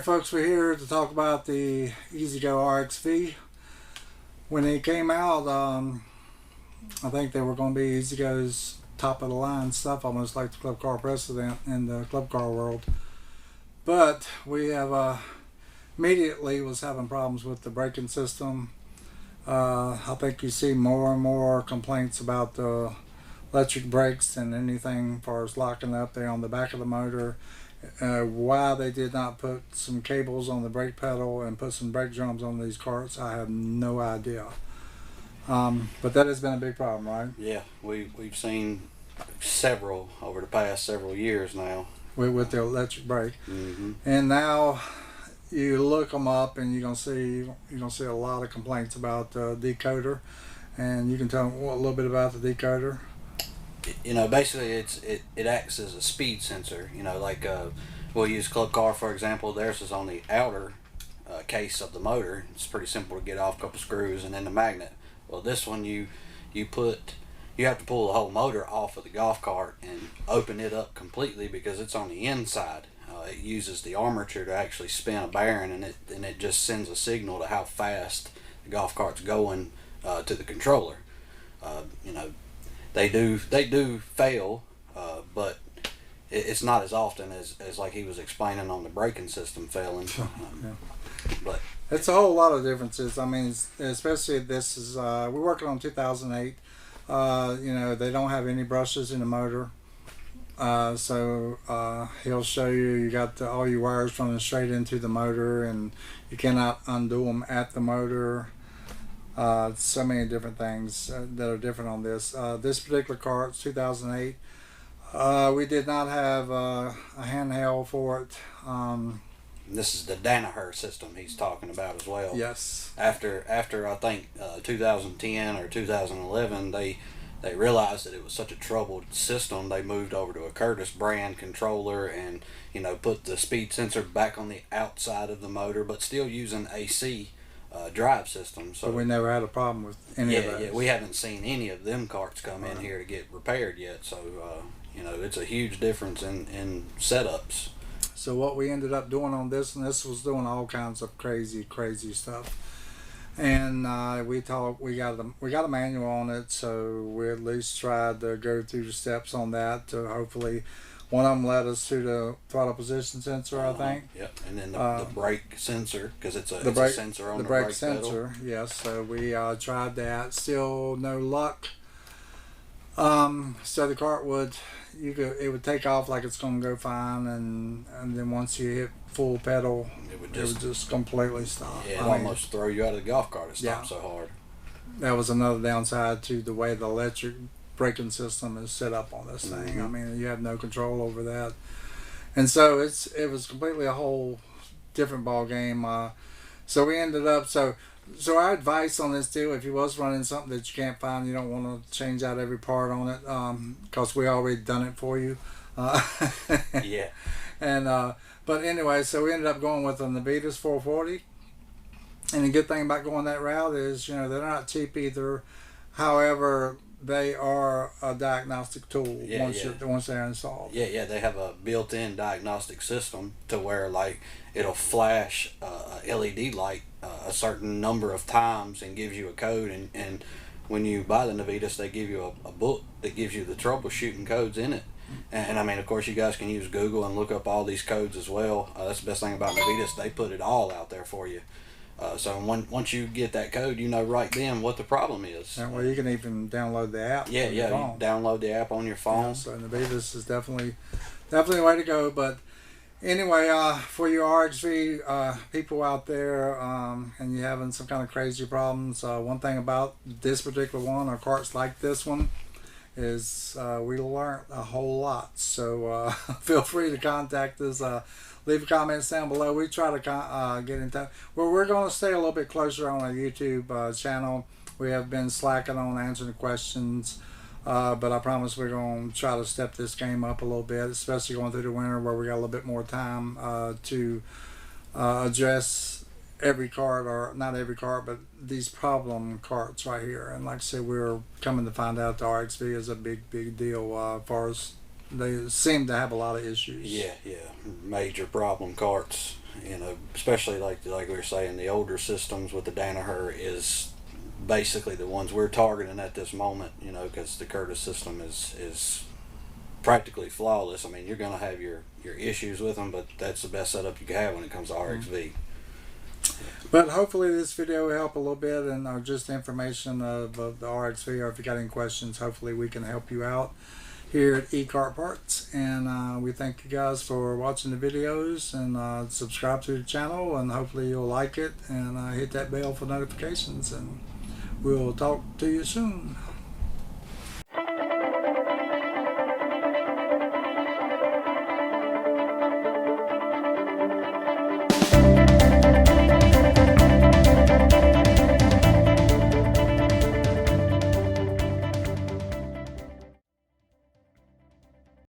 Alright folks, we're here to talk about the Ezgo Rxv. When it came out, I think they were going to be Ezgo's top of the line stuff, almost like the club car precedent in the club car world. But we have immediately was having problems with the braking system. I think you see more and more complaints about the electric brakes and anything as far as locking up there on the back of the motor. Why they did not put some cables on the brake pedal and put some brake drums on these carts, I have no idea. But that has been a big problem, right? Yeah, we've seen several over the past several years now With the electric brake. Mm-hmm. And now you look them up and you're gonna see a lot of complaints about the decoder. And you can tell them a little bit about the decoder. You know, basically it acts as a speed sensor. You know, like we'll use club car for example. Theirs is on the outer case of the motor. It's pretty simple to get off, a couple screws and then the magnet. Well, this one you have to pull the whole motor off of the golf cart and open it up completely because it's on the inside. It uses the armature to actually spin a bearing, and it just sends a signal to how fast the golf cart's going to the controller. You know, they do fail, but it's not as often as like he was explaining on the braking system failing. Yeah. But it's a whole lot of differences. I mean, especially this is we're working on 2008. You know, they don't have any brushes in the motor, so he'll show you got all your wires running straight into the motor, and you cannot undo them at the motor. So many different things that are different on this. This particular car, it's 2008. We did not have a handheld for it. this is the Danaher system he's talking about as well. Yes. After I think 2010 or 2011, they realized that it was such a troubled system. They moved over to a Curtis brand controller and put the speed sensor back on the outside of the motor, but still using AC drive system. So we never had a problem with any of those. Yeah, we haven't seen any of them carts come in here to get repaired yet. So it's a huge difference in setups. So what we ended up doing on this, and this was doing all kinds of crazy stuff. And we got a manual on it, so we at least tried to go through the steps on that to hopefully. One of them led us to the throttle position sensor, I think. Yep, and then the brake sensor, because it's a sensor on the brake sensor. Pedal. Yes, so we tried that. Still no luck. So the cart it would take off like it's going to go fine, and then once you hit full pedal, it would just completely stop. Yeah, almost throw you out of the golf cart. It stopped so hard. That was another downside to the way the electric braking system is set up on this thing. I mean, you have no control over that, and so it was completely a whole different ball game. So we ended up so our advice on this too, if you was running something that you can't find, you don't want to change out every part on it, because we already done it for you. Yeah. And but anyway, so we ended up going with the Navitas 440. And the good thing about going that route is, they're not cheap either. However, they are a diagnostic tool once they're installed. Yeah, they have a built-in diagnostic system to where it'll flash a LED light a certain number of times and gives you a code. And when you buy the Navitas, they give you a book that gives you the troubleshooting codes in it. And I mean, of course, you guys can use Google and look up all these codes as well. That's the best thing about Navitas. They put it all out there for you. So once you get that code, you know right then what the problem is. And well, you can even download the app. Yeah, you download the app on your phone. Yeah, so Navitas is definitely the way to go. But anyway, for your RxV people out there, and you're having some kind of crazy problems, one thing about this particular one, or carts like this one, is we learned a whole lot. So feel free to contact us. Leave comments down below. We try to get in touch. Well, we're going to stay a little bit closer on our YouTube channel. We have been slacking on answering questions, but I promise we're going to try to step this game up a little bit, especially going through the winter where we got a little bit more time to address every cart, or not every cart, but these problem carts right here. And like I said, we're coming to find out the RxV is a big deal as far as they seem to have a lot of issues. Yeah, major problem carts. You know, especially like we were saying, the older systems with the Danaher is basically the ones we're targeting at this moment. You know, because the Curtis system is practically flawless. I mean, you're going to have your issues with them, but that's the best setup you can have when it comes to RxV. But hopefully this video will help a little bit, and just information of the RxV, or if you got any questions, hopefully we can help you out here at eCar Parts. And we thank you guys for watching the videos, and subscribe to the channel, and hopefully you'll like it, and hit that bell for notifications, and we'll talk to you soon.